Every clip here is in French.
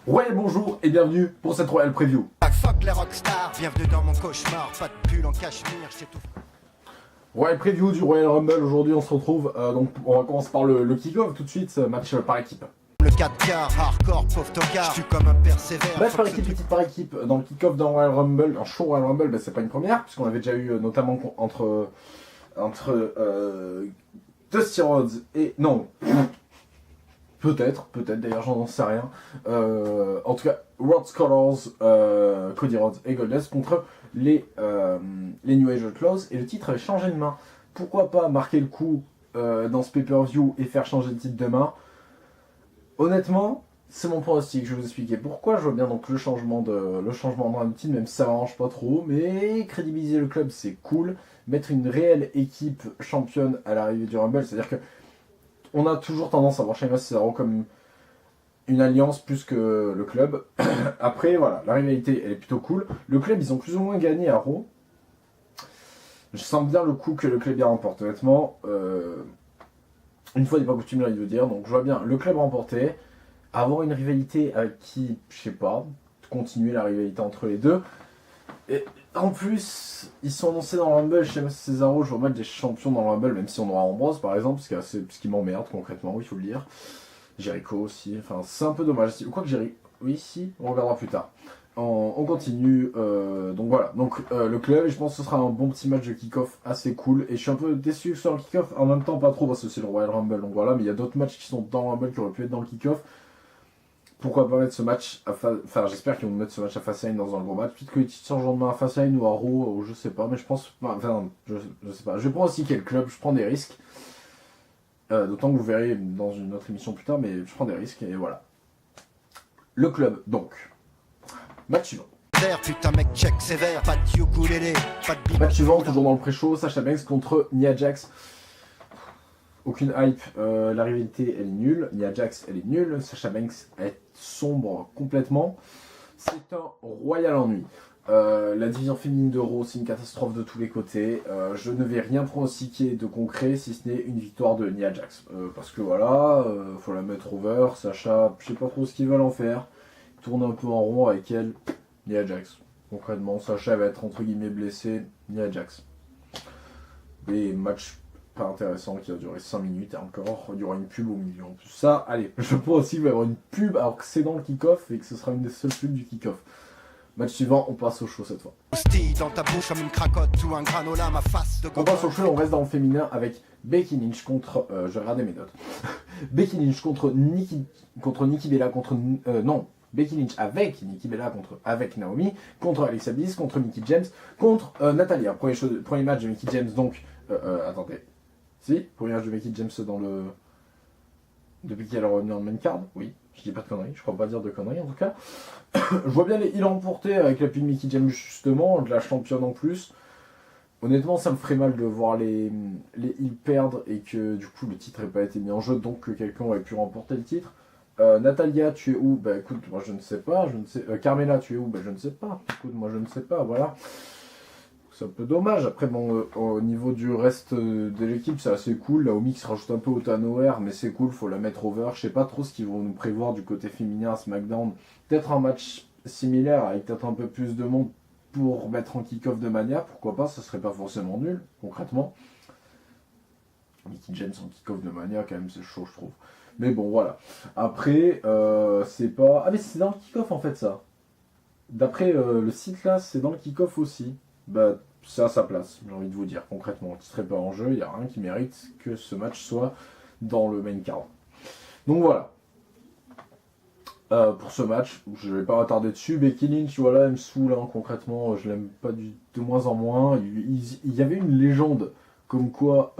Ouais, bonjour et bienvenue pour cette Royal Preview. Fuck les rockstars, bienvenue dans mon cauchemar, pas de pull en cachemire, je tout. Royal Preview du Royal Rumble, aujourd'hui on se retrouve, donc on va commencer par le kick-off tout de suite, match par équipe. Le 4K, hardcore, pauvre tocard, je suis comme un persévère. Match par équipe, équipe par équipe, dans le kick-off d'un Royal Rumble, un show Royal Rumble, c'est pas une première, puisqu'on avait déjà eu notamment entre Dusty Rhodes et... Non, peut-être d'ailleurs j'en sais rien. En tout cas, World Scholars, Cody Rhodes et Goldust contre les New Age Outlaws, et le titre avait changé de main. Pourquoi pas marquer le coup dans ce pay-per-view et faire changer le titre de main? Honnêtement, c'est mon pronostic, je vais vous expliquer pourquoi. Je vois bien donc le changement de titre, même si ça m'arrange pas trop, mais crédibiliser le club c'est cool. Mettre une réelle équipe championne à l'arrivée du Rumble, c'est-à-dire que on a toujours tendance à voir Sheamus et Cesaro comme une alliance plus que le club. Après, voilà, la rivalité, elle est plutôt cool. Le club, ils ont plus ou moins gagné à Raw. Je sens bien le coup que le club y remporte, honnêtement. Une fois n'est pas coutume, là, il veut dire. Donc, je vois bien le club remporter. Avoir une rivalité avec qui, je sais pas, continuer la rivalité entre les deux. Et en plus, ils sont annoncés dans le Rumble, Sheamus et Cesaro, je vois mal des champions dans le Rumble, même si on aura Ambrose par exemple, ce qui m'emmerde concrètement, il faut le dire. Jericho aussi, enfin c'est un peu dommage. Quoi que Jericho, oui si, on regardera plus tard. On continue, donc voilà, donc le club, je pense que ce sera un bon petit match de kick-off assez cool, et je suis un peu déçu que ce soit le kick-off, en même temps pas trop parce que c'est le Royal Rumble, donc voilà, mais il y a d'autres matchs qui sont dans le Rumble qui auraient pu être dans le kick-off. Pourquoi pas mettre ce match à enfin j'espère qu'ils vont mettre ce match à Fastlane dans un gros match. Peut-être que les titres changent demain à Fastlane ou à Raw, ou je sais pas, mais je pense. Enfin, je sais pas. Je prends aussi quel club, je prends des risques. D'autant que vous verrez dans une autre émission plus tard, mais je prends des risques et voilà. Le club, donc. Match suivant. Putain mec check sévère, pas de ukulélé, pas de bim. Match suivant, toujours dans le pré-show, Sasha Banks contre Nia Jax. Aucune hype, la rivalité elle est nulle, Nia Jax elle est nulle, Sasha Banks est sombre complètement. C'est un royal ennui. La division féminine de Raw, c'est une catastrophe de tous les côtés. Je ne vais rien pronostiquer de concret si ce n'est une victoire de Nia Jax. Parce que voilà, faut la mettre over. Sasha, je sais pas trop ce qu'ils veulent en faire. Ils tournent un peu en rond avec elle. Nia Jax. Concrètement, Sasha va être entre guillemets blessée. Nia Jax. Des matchs pas intéressants qui a duré 5 minutes et encore, il y aura une pub au milieu. En plus, ça, allez, je pense aussi qu'il va y avoir une pub alors que c'est dans le kick-off et que ce sera une des seules pubs du kick-off. Match suivant, on passe au show cette fois. Dans ta bouche comme une cracotte ou un granola, ma face de On passe au show, on reste dans le féminin avec Becky Lynch contre... je vais regarder mes notes. Becky Lynch contre Nikki Bella contre... non, Becky Lynch avec Nikki Bella avec Naomi, contre Alexa Bliss, contre Mickie James, contre Natalia. Premier match de Mickie James, donc... attendez. Si, premier match de Mickie James dans le... Depuis qu'elle est revenue en main card, oui. Je dis pas de conneries, je crois pas dire de conneries en tout cas. Je vois bien les heals remportés avec l'appui de Mickie James justement, de la championne en plus. Honnêtement, ça me ferait mal de voir les heals perdre et que du coup le titre n'ait pas été mis en jeu, donc que quelqu'un aurait pu remporter le titre. Natalia, tu es où? Bah écoute, moi je ne sais pas, Carmella, tu es où? Bah je ne sais pas, écoute, moi je ne sais pas, voilà. C'est un peu dommage. Après, bon, au niveau du reste de l'équipe, c'est assez cool. Naomi qui se rajoute un peu au Tanoer, mais c'est cool, faut la mettre over. Je sais pas trop ce qu'ils vont nous prévoir du côté féminin à SmackDown. Peut-être un match similaire avec peut-être un peu plus de monde pour mettre en kick-off de Mania. Pourquoi pas, ça serait pas forcément nul, concrètement. Mickie James en kick-off de Mania, quand même, c'est chaud, je trouve. Mais bon, voilà. Après, c'est pas... Ah, mais c'est dans le kick-off, en fait, ça. D'après le site, là, c'est dans le kick-off aussi. Bah, c'est à sa place, j'ai envie de vous dire, concrètement. Qui serait pas en jeu, il n'y a rien qui mérite que ce match soit dans le main card. Donc voilà. Pour ce match, je vais pas m'attarder dessus. Becky Lynch, voilà, elle me saoule, hein, concrètement, je l'aime pas de moins en moins. Il y avait une légende, comme quoi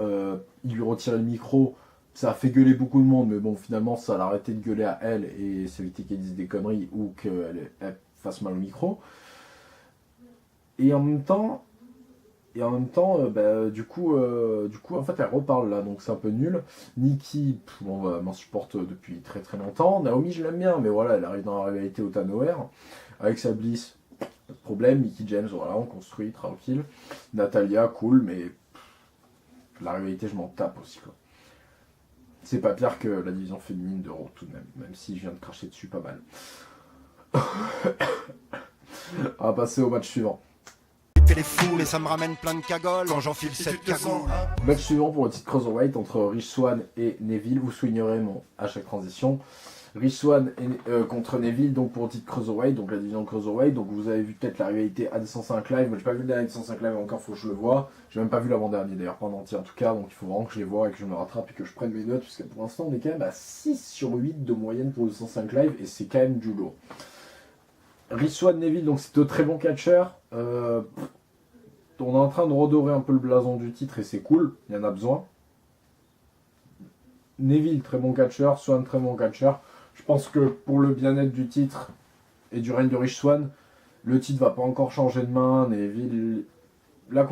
il lui retirait le micro, ça a fait gueuler beaucoup de monde, mais bon, finalement, ça l'a arrêté de gueuler à elle et ça évité qu'elle dise des conneries ou qu'elle fasse mal au micro. Et en même temps, du coup, en fait, elle reparle là, donc c'est un peu nul. Nikki, bon, bah, m'en supporte depuis très très longtemps. Naomi, je l'aime bien, mais voilà, elle arrive dans la réalité au Tanoer. Avec sa Bliss, pas de problème. Mickie James, voilà, on construit, tranquille. Natalia, cool, mais la réalité, je m'en tape aussi, quoi. C'est pas pire que la division féminine de Raw, tout de même, même si je viens de cracher dessus pas mal. On va passer au match suivant. Fait les foules et ça me ramène plein de cagoles quand j'enfile cette cagoule. Match suivant pour le titre Cruiserweight entre Rich Swann et Neville. Vous soulignerez à chaque transition. Rich Swann contre Neville, donc pour le titre Cruiserweight, donc la division Cruiserweight. Donc vous avez vu peut-être la rivalité A205 Live. Moi j'ai pas vu la A205 Live encore, faut que je le vois. J'ai même pas vu l'avant-dernier d'ailleurs, pas en entier en tout cas. Donc il faut vraiment que je les vois et que je me rattrape et que je prenne mes notes. Puisque pour l'instant on est quand même à 6 sur 8 de moyenne pour le 205 Live et c'est quand même du lourd. Rich Swann, Neville, donc c'est de très bons catcheurs. On est en train de redorer un peu le blason du titre et c'est cool, il y en a besoin. Neville, très bon catcheur, Swann, très bon catcheur. Je pense que pour le bien-être du titre et du règne de Rich Swann, le titre va pas encore changer de main. Neville, la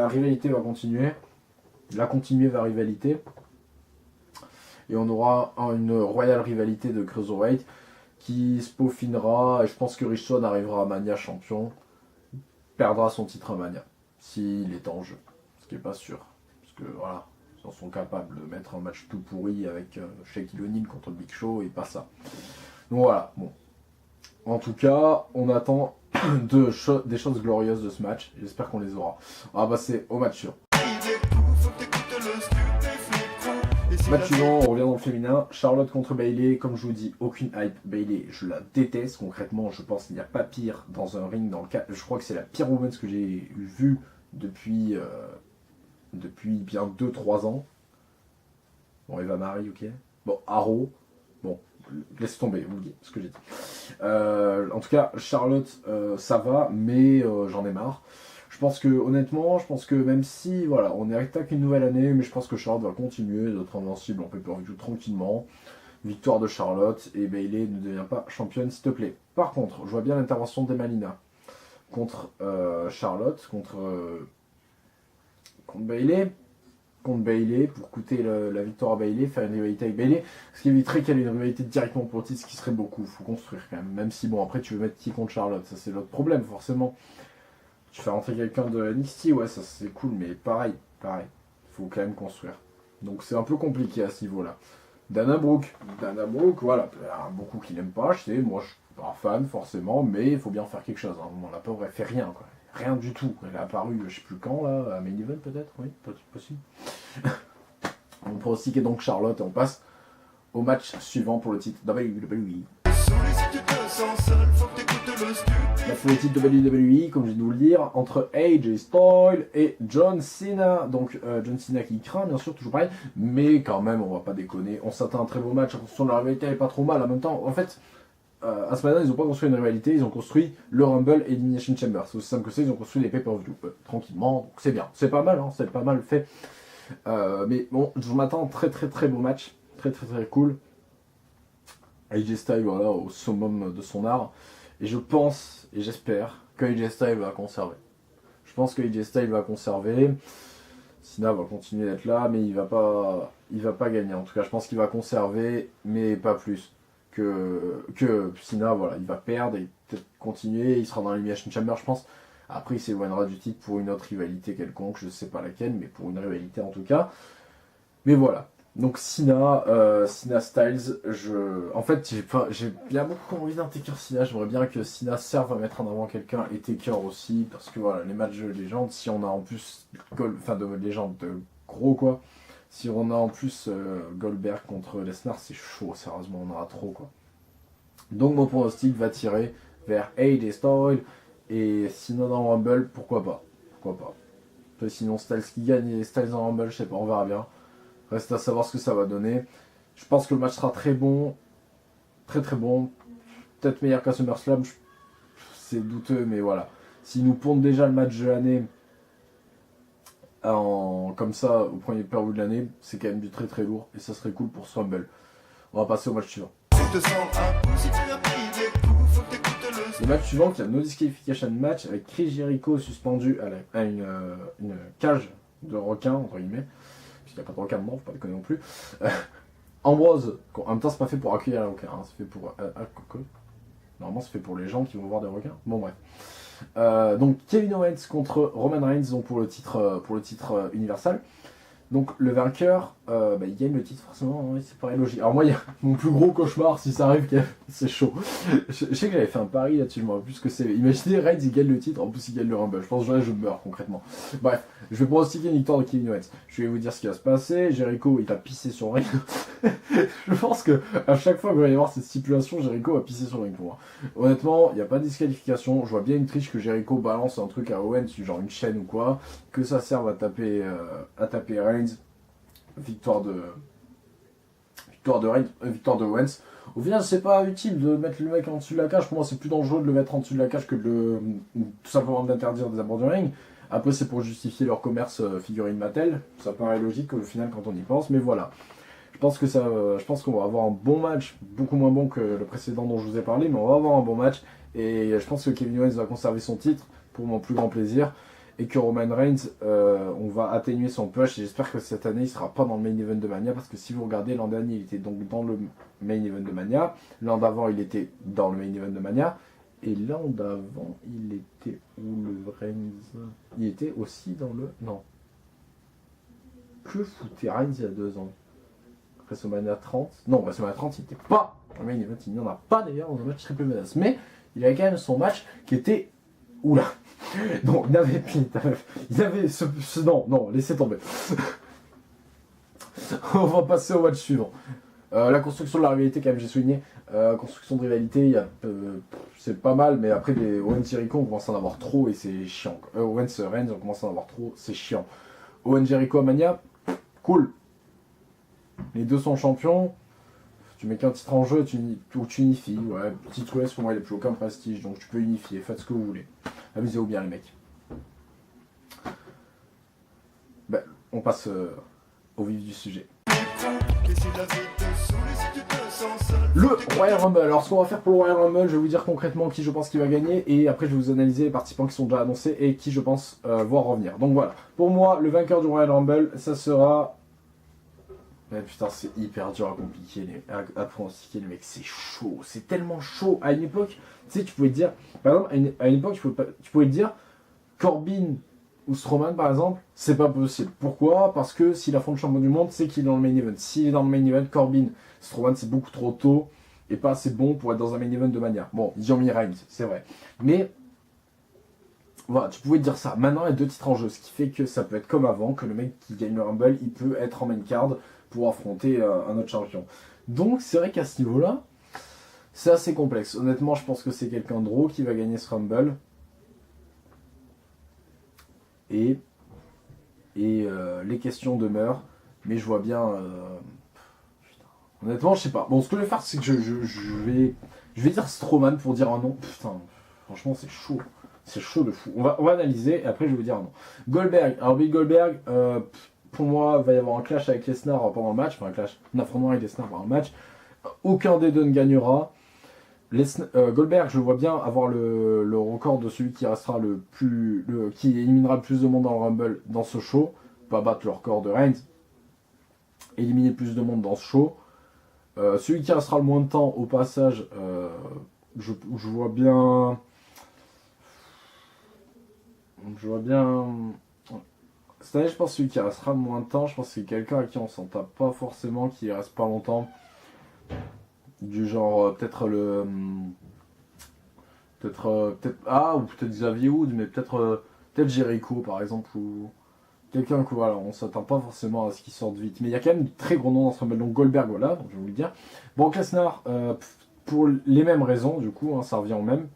rivalité va continuer. La continuer va rivalité. Et on aura une royale rivalité de Cruiserweight qui se peaufinera. Et je pense que Rich Swann arrivera à Mania champion. Perdra son titre à Mania, s'il est en jeu. Ce qui n'est pas sûr. Parce que voilà, ils en sont capables de mettre un match tout pourri avec Shaquille O'Neal contre le Big Show et pas ça. Donc voilà, bon. En tout cas, on attend des choses glorieuses de ce match. J'espère qu'on les aura. On va passer au match suivant. Match suivant, on revient dans le féminin. Charlotte contre Bayley. Comme je vous dis, aucune hype. Bayley, je la déteste. Concrètement, je pense qu'il n'y a pas pire dans un ring. Je crois que c'est la pire women's que j'ai vue depuis bien 2-3 ans. Bon, Eva Marie, ok. Bon, Arrow. Bon, laisse tomber, vous le dites, ce que j'ai dit. En tout cas, Charlotte, ça va, mais j'en ai marre. Je pense que même si, voilà, on est attaqué une nouvelle année, mais je pense que Charlotte va continuer d'être invincible en pay-per-view tranquillement. Victoire de Charlotte et Bayley ne devient pas championne, s'il te plaît. Par contre, je vois bien l'intervention d'Emalina contre Charlotte, contre Bayley. Contre Bayley, pour coûter la victoire à Bayley, faire une rivalité avec Bayley, ce qui éviterait qu'elle ait une rivalité directement pour le titre, ce qui serait beaucoup. Faut construire quand même. Même si, bon, après, tu veux mettre qui contre Charlotte, ça c'est l'autre problème, forcément. Tu fais rentrer quelqu'un de NXT, ouais, ça c'est cool, mais pareil, faut quand même construire. Donc c'est un peu compliqué à ce niveau-là. Dana Brooke, voilà, il y a beaucoup qui l'aiment pas, je sais, moi je suis pas fan forcément, mais il faut bien faire quelque chose. Hein. Bon, la pauvre elle fait rien, quoi. Rien du tout. Elle est apparue, je sais plus quand, là, à Main Event peut-être, oui, possible. On pronostique donc Charlotte et on passe au match suivant pour le titre WWE. Pour le titre WWE, comme je viens de vous le dire, entre AJ Styles et John Cena. Donc John Cena qui craint, bien sûr, toujours pareil, mais quand même, on va pas déconner. On s'attend à un très beau match. Attention, la rivalité elle est pas trop mal. En même temps, en fait, à ce matin, ils ont pas construit une rivalité, ils ont construit le Rumble et Elimination Chamber. C'est aussi simple que ça, ils ont construit les pay-per-view tranquillement. Donc c'est bien, c'est pas mal, hein, c'est pas mal fait. Mais bon, je m'attends très beau match, très cool. AJ Styles, voilà, au summum de son art. Et je pense, et j'espère, que AJ Styles va conserver. Je pense que AJ Styles va conserver. Cena va continuer d'être là, mais il va pas gagner. En tout cas, je pense qu'il va conserver, mais pas plus. Que Cena, voilà, il va perdre et peut-être continuer. Il sera dans l'Elimination Chamber, je pense. Après, il s'éloignera du titre pour une autre rivalité quelconque, je sais pas laquelle, mais pour une rivalité en tout cas. Mais voilà. Donc Cena Styles, en fait j'ai bien beaucoup envie d'un Taker Cena, j'aimerais bien que Cena serve à mettre en avant quelqu'un et Taker aussi, parce que voilà, les matchs de légende, si on a en plus, de légende de gros quoi, si on a en plus Goldberg contre Lesnar, c'est chaud, sérieusement on aura trop quoi. Donc mon pronostic va tirer vers AJ Styles et Cena dans le Rumble, pourquoi pas. Sinon Styles qui gagne et Styles dans le Rumble, je sais pas, on verra bien. Reste à savoir ce que ça va donner. Je pense que le match sera très bon. Très bon. Peut-être meilleur qu'à SummerSlam. C'est douteux, mais voilà. S'ils nous pondent déjà le match de l'année comme ça au premier pay-per-view de l'année, c'est quand même du très lourd. Et ça serait cool pour ce Rumble. On va passer au match suivant. Le match suivant qui est un no disqualification match avec Chris Jericho suspendu à une cage de requin, entre guillemets. Il n'y a pas de requin dedans, faut pas déconner non plus. Ambrose, en même temps c'est pas fait pour accueillir les requins, hein, c'est fait pour... Normalement c'est fait pour les gens qui vont voir des requins. Bon bref. Donc Kevin Owens contre Roman Reigns donc pour le titre universal. Donc le vainqueur, il gagne le titre forcément, oui, c'est pareil logique. Alors moi, il y a mon plus gros cauchemar, si ça arrive, c'est chaud. Je sais que j'avais fait un pari là-dessus, je me rappelle plus ce que c'est. Imaginez Reigns, il gagne le titre, en plus il gagne le Rumble. Je pense que là, je meurs concrètement. Bref, je vais pronostiquer une victoire de Kevin Owens. Je vais vous dire ce qui va se passer. Jericho, il va pisser sur le ring. Je pense que à chaque fois qu'il va y avoir cette stipulation, Jericho va pisser sur le ring pour moi. Honnêtement, il n'y a pas de disqualification. Je vois bien une triche que Jericho balance un truc à Owens, genre une chaîne ou quoi, que ça serve à taper Reigns. Victoire de Reigns, victoire de Owens. Au final, c'est pas utile de mettre le mec en dessous de la cage. Pour moi, c'est plus dangereux de le mettre en dessous de la cage que tout simplement d'interdire des abords du ring. Après, c'est pour justifier leur commerce figurine Mattel. Ça paraît logique au final quand on y pense, mais voilà. Je pense qu'on va avoir un bon match, beaucoup moins bon que le précédent dont je vous ai parlé, mais on va avoir un bon match. Et je pense que Kevin Owens va conserver son titre pour mon plus grand plaisir. Et que Roman Reigns, on va atténuer son push. Et j'espère que cette année, il ne sera pas dans le main event de Mania. Parce que si vous regardez, l'an dernier, il était donc dans le main event de Mania. L'an d'avant, il était dans le main event de Mania. Et l'an d'avant, il était où le Reigns? Il était aussi dans le... Non. Que foutait Reigns il y a 2 ans? WrestleMania 30? Non, WrestleMania 30, il n'était pas dans le main event. Il n'y en a pas d'ailleurs dans le match Triple Menace. Mais il avait quand même son match qui était... Oula. Non, il avait non, laissez tomber. On va passer au match suivant. La construction de la rivalité, quand même, j'ai souligné. Construction de rivalité, c'est pas mal, mais après, les Owens Jericho, on commence à en avoir trop et c'est chiant. Owens Reigns, on commence à en avoir trop, c'est chiant. Owens Jericho à Mania, cool. Les deux sont champions. Tu mets qu'un titre en jeu, tu unifies. Ouais, titre US, pour moi, il n'a plus aucun prestige, donc tu peux unifier, faites ce que vous voulez. Amusez-vous bien, les mecs. Ben, on passe au vif du sujet. Le Royal Rumble. Alors, ce qu'on va faire pour le Royal Rumble, je vais vous dire concrètement qui je pense qui va gagner. Et après, je vais vous analyser les participants qui sont déjà annoncés et qui je pense voir revenir. Donc voilà. Pour moi, le vainqueur du Royal Rumble, ça sera... Mais putain, c'est hyper dur à pronostiquer, les mecs, c'est chaud, c'est tellement chaud. À une époque, tu sais, tu pouvais te dire, par exemple, à une époque, tu pouvais te dire, Corbin ou Strowman, par exemple, c'est pas possible. Pourquoi? Parce que s'il affronte le champion du monde, c'est qu'il est dans le main event. S'il est dans le main event, Corbin, Strowman, c'est beaucoup trop tôt et pas assez bon pour être dans un main event de Mania. Bon, ils ont mis Reigns, c'est vrai. Mais, voilà, tu pouvais te dire ça. Maintenant, il y a 2 titres en jeu, ce qui fait que ça peut être comme avant, que le mec qui gagne le Rumble, il peut être en main card pour affronter un autre champion. Donc c'est vrai qu'à ce niveau-là, c'est assez complexe. Honnêtement, je pense que c'est quelqu'un de Raw qui va gagner ce Rumble. Et les questions demeurent, mais je vois bien... Putain. Honnêtement, je sais pas. Bon, ce que je vais faire, c'est que je vais dire Strowman pour dire un nom. Putain, franchement, c'est chaud. C'est chaud de fou. On va analyser, et après je vais vous dire un nom. Goldberg. Alors Bill Goldberg... pour moi, il va y avoir un clash avec Lesnar pendant le match. Enfin, un affrontement avec Lesnar pendant le match. Aucun des deux ne gagnera. Goldberg, je vois bien avoir le record de celui qui restera qui éliminera le plus de monde dans le Rumble dans ce show. Pas battre le record de Reigns. Éliminer le plus de monde dans ce show. Celui qui restera le moins de temps, au passage, je vois bien... Cette année, je pense que celui qui restera le moins de temps, je pense que c'est quelqu'un à qui on s'en tape pas forcément, qui reste pas longtemps. Du genre, peut-être ou peut-être Xavier Woods, mais peut-être Jericho par exemple, ou quelqu'un que voilà, on s'attend pas forcément à ce qu'il sorte vite. Mais il y a quand même de très gros noms dans ce Rumble, donc Goldberg, voilà, donc je vais vous le dire. Brock Lesnar, pour les mêmes raisons, du coup, hein, ça revient au même.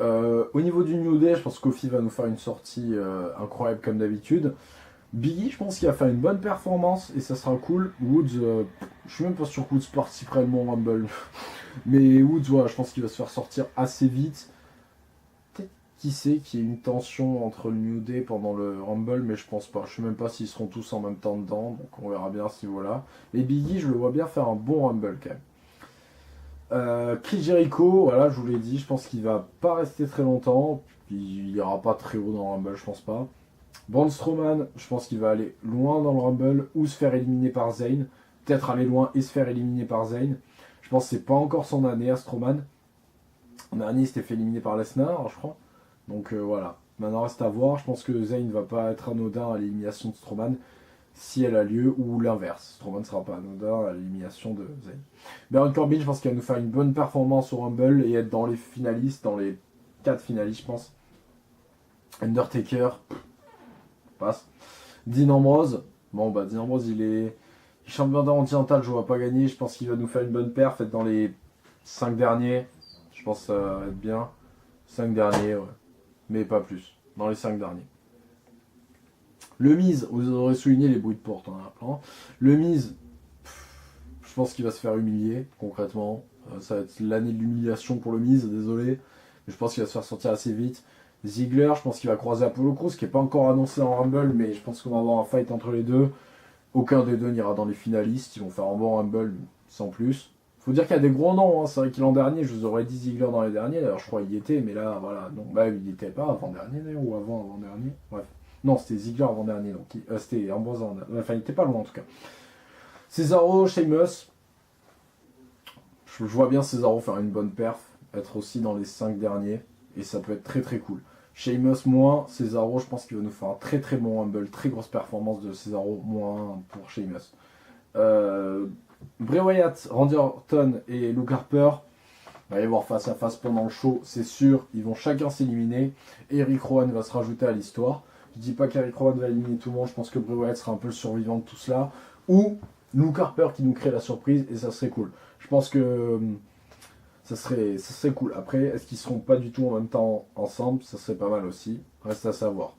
Au niveau du New Day, je pense que Kofi va nous faire une sortie incroyable comme d'habitude. Biggie, je pense qu'il va faire une bonne performance et ça sera cool. Woods, je suis même pas sûr que Woods participerait à mon Rumble. Mais Woods, voilà, je pense qu'il va se faire sortir assez vite. Peut-être qui sait qu'il y ait une tension entre le New Day pendant le Rumble, mais je pense pas. Je sais même pas s'ils seront tous en même temps dedans, donc on verra bien à ce niveau-là. Mais Biggie, je le vois bien faire un bon Rumble quand même. Chris Jericho, voilà, je vous l'ai dit, je pense qu'il va pas rester très longtemps. Il ira pas très haut dans le Rumble, je pense pas. Braun Strowman, je pense qu'il va aller loin dans le Rumble ou se faire éliminer par Zayn. Peut-être aller loin et se faire éliminer par Zayn. Je pense que c'est pas encore son année à Strowman. En dernier, il s'était fait éliminer par Lesnar, je crois. Donc voilà. Maintenant, reste à voir. Je pense que Zayn va pas être anodin à l'élimination de Strowman si elle a lieu, ou l'inverse. Strowman ne sera pas anodin à l'élimination de Zayn. Baron Corbin, je pense qu'il va nous faire une bonne performance au Rumble et être dans les finalistes, dans les 4 finalistes, je pense. Undertaker, passe. Dean Ambrose, bon bah Dean Ambrose il est champion intercontinental, je ne vois pas gagner, je pense qu'il va nous faire une bonne perf, être dans les 5 derniers, je pense que ça va être bien. 5 derniers, ouais. Mais pas plus, dans les 5 derniers. Le Miz, vous aurez souligné les bruits de porte, hein, le Miz, je pense qu'il va se faire humilier, concrètement. Ça va être l'année de l'humiliation pour le Miz, désolé. Mais je pense qu'il va se faire sortir assez vite. Ziggler, je pense qu'il va croiser Apollo Crews, qui n'est pas encore annoncé en Rumble, mais je pense qu'on va avoir un fight entre les deux. Aucun des deux n'ira dans les finalistes, ils vont faire un bon Rumble sans plus. Faut dire qu'il y a des gros noms, hein. C'est vrai que l'an dernier, je vous aurais dit Ziggler dans les derniers, d'ailleurs je crois qu'il y était, mais là, voilà, donc bah il n'y était pas avant-dernier, ou avant-dernier, bref. Non, c'était Ziggler avant-dernier, donc c'était Ambrose avant-dernier, enfin il n'était pas loin en tout cas. Cesaro, Sheamus, je vois bien Cesaro faire une bonne perf, être aussi dans les 5 derniers, et ça peut être très très cool. Sheamus moins, Cesaro, je pense qu'il va nous faire un très très bon Rumble, très grosse performance de Cesaro moins pour Sheamus. Bray Wyatt, Randy Orton et Luke Harper, il va y avoir face à face pendant le show, c'est sûr, ils vont chacun s'éliminer. Eric Rowan va se rajouter à l'histoire. Je dis pas qu'Eric Rowan va éliminer tout le monde, je pense que Bray Wyatt sera un peu le survivant de tout cela. Ou Luke Harper qui nous crée la surprise, et ça serait cool. Je pense que ça serait cool. Après, est-ce qu'ils seront pas du tout en même temps ensemble? Ça serait pas mal aussi. Reste à savoir.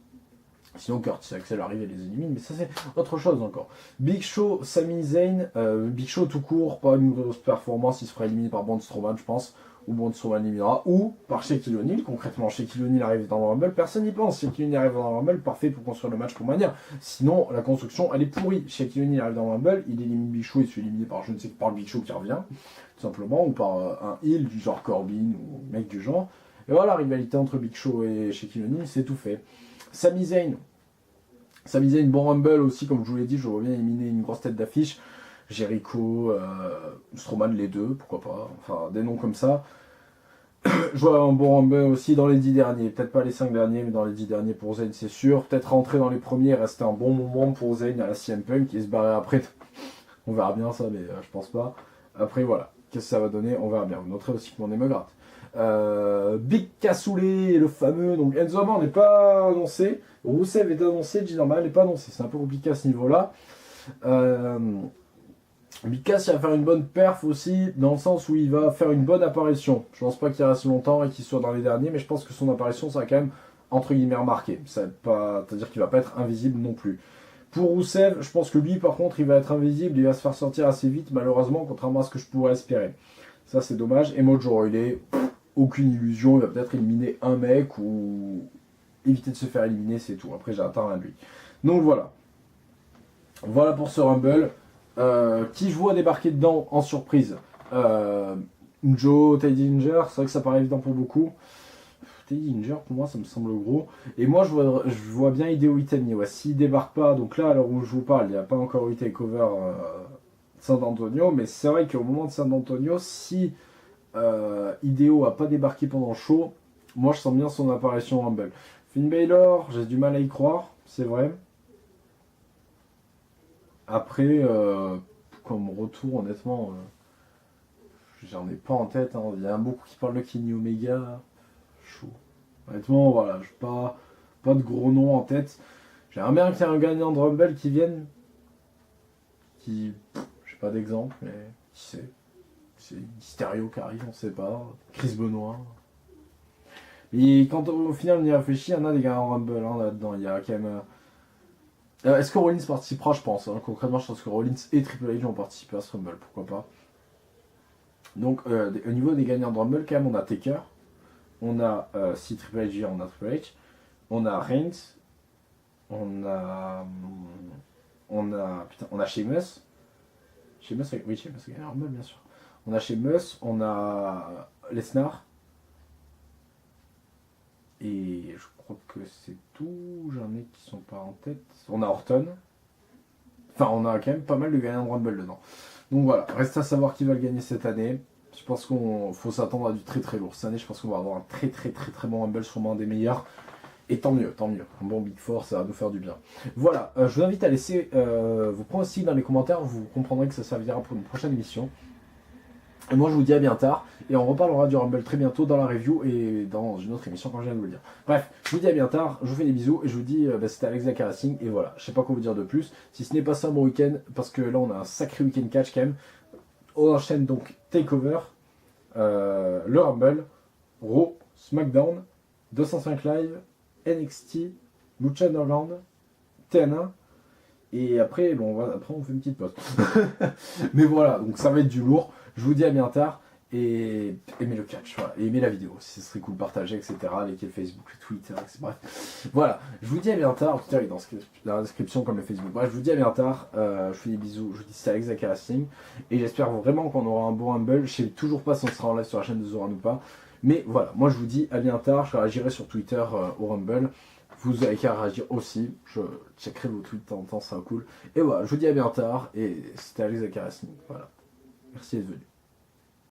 Sinon, Curtis Axel arrive et les élimine, mais ça c'est autre chose encore. Big Show, Sami Zayn, Big Show tout court, pas une grosse performance, il se fera éliminer par Braun Strowman, je pense, ou Braun Strowman éliminera, ou par Shaquille O'Neal. Concrètement, Shaquille O'Neal arrive dans le Rumble, personne n'y pense. Shaquille O'Neal arrive dans le Rumble, parfait pour construire le match pour Mania. Sinon, la construction elle est pourrie. Shaquille O'Neal arrive dans le Rumble, il élimine Big Show, il se fait éliminer par je ne sais par le Big Show qui revient, tout simplement, ou par un heel du genre Corbin ou mec du genre. Et voilà, la rivalité entre Big Show et Shaquille O'Neal, c'est tout fait. Sami Zayn, bon Rumble aussi, comme je vous l'ai dit, je vois bien éliminer une grosse tête d'affiche. Jericho, Strowman, les deux, pourquoi pas. Enfin, des noms comme ça. Je vois un bon Rumble aussi dans les 10 derniers. Peut-être pas les 5 derniers, mais dans les 10 derniers pour Zayn, c'est sûr. Peut-être rentrer dans les premiers, rester un bon moment pour Zayn à la CM Punk, qui se barrer après. On verra bien ça, mais je pense pas. Après, voilà. Qu'est-ce que ça va donner? On verra bien. Vous noterez aussi que mon nez me gratte. Big Cassoulet, le fameux, donc Enzo Amore n'est pas annoncé, Rousseff est annoncé, G-Normal n'est pas annoncé, c'est un peu compliqué à ce niveau-là. Big Cass il va faire une bonne perf aussi, dans le sens où il va faire une bonne apparition. Je pense pas qu'il reste longtemps et qu'il soit dans les derniers, mais je pense que son apparition sera quand même entre guillemets remarquée. C'est-à-dire qu'il va pas être invisible non plus. Pour Rousseff, je pense que lui par contre il va être invisible, il va se faire sortir assez vite malheureusement, contrairement à ce que je pourrais espérer. Ça c'est dommage. Et Mojo Rawley, aucune illusion, il va peut-être éliminer un mec ou éviter de se faire éliminer, c'est tout. Après j'attends rien de lui. Donc voilà. Voilà pour ce Rumble. Qui je vois débarquer dedans en surprise, Joe, Teddy Ginger, c'est vrai que ça paraît évident pour beaucoup. Teddy Ginger pour moi ça me semble gros. Et moi je vois bien Hideo Itami. Ouais, s'il débarque pas, donc là à l'heure où je vous parle, il n'y a pas encore eu takeover San Antonio, mais c'est vrai qu'au moment de San Antonio, si Hideo a pas débarqué pendant le show, moi je sens bien son apparition en Rumble. Finn Balor, j'ai du mal à y croire, c'est vrai. Après, comme retour, honnêtement, j'en ai pas en tête. Hein. Il y a beaucoup qui parlent de Kenny Omega. Chaud. Honnêtement, voilà, je pas de gros noms en tête. J'aimerais bien qu'il y ait un gagnant de Rumble qui vienne. J'ai pas d'exemple, mais qui sait. C'est Mysterio qui arrive, on sait pas. Chris Benoit. Et quand au final on y réfléchit, il y en a des gagnants Rumble là-dedans. Il y a quand même. Est-ce que Rollins participera? Je pense. Hein. Concrètement, je pense que Rollins et Triple H vont participer à ce Rumble. Pourquoi pas? Donc, au niveau des gagnants de Rumble, quand même, on a Taker. On a, si Triple H vient, on a Triple H. On a Reigns. On a Sheamus. Sheamus a gagné un Rumble, bien sûr. On a Sheamus. On a Lesnar. Et je crois que c'est tout. J'en ai qui sont pas en tête. On a Orton. Enfin, on a quand même pas mal de gagnants de Rumble dedans. Donc voilà, reste à savoir qui va le gagner cette année. Je pense qu'il faut s'attendre à du très très lourd. Cette année, je pense qu'on va avoir un très très bon Rumble, sûrement un des meilleurs. Et tant mieux, tant mieux. Un bon Big Four, ça va nous faire du bien. Voilà, je vous invite à laisser vos pronostics dans les commentaires, vous comprendrez que ça servira pour une prochaine émission. Et moi je vous dis à bien tard, et on reparlera du Rumble très bientôt dans la review et dans une autre émission quand je viens de vous le dire. Bref, je vous dis à bien tard, je vous fais des bisous, et je vous dis, c'était Alex Zachary Racing, et voilà, je sais pas quoi vous dire de plus, si ce n'est pas ça mon week-end, parce que là on a un sacré week-end catch quand même. On enchaîne donc TakeOver, le Rumble, Raw, SmackDown, 205 Live, NXT, Lucha Underground, TN1, et après, bon, après on fait une petite pause. Mais voilà, donc ça va être du lourd. Je vous dis à bien tard, et aimez le catch, voilà, et aimez la vidéo, si ce serait cool, partager, etc. Likez le Facebook, le Twitter, etc. Bref, voilà, je vous dis à bien tard. Twitter est dans la description comme le Facebook. Bref, je vous dis à bien tard, je vous fais des bisous, je vous dis c'est Alex Zachary Racing, et j'espère vraiment qu'on aura un bon Rumble. Je sais toujours pas si on sera en live sur la chaîne de Zoran ou pas, mais voilà, moi je vous dis à bien tard, je réagirai sur Twitter au Rumble. Vous avez qu'à réagir aussi, je checkerai vos tweets de temps en temps, c'est cool. Et voilà, je vous dis à bien tard, et c'était Alex Zachary Racing, voilà. Merci d'être venu.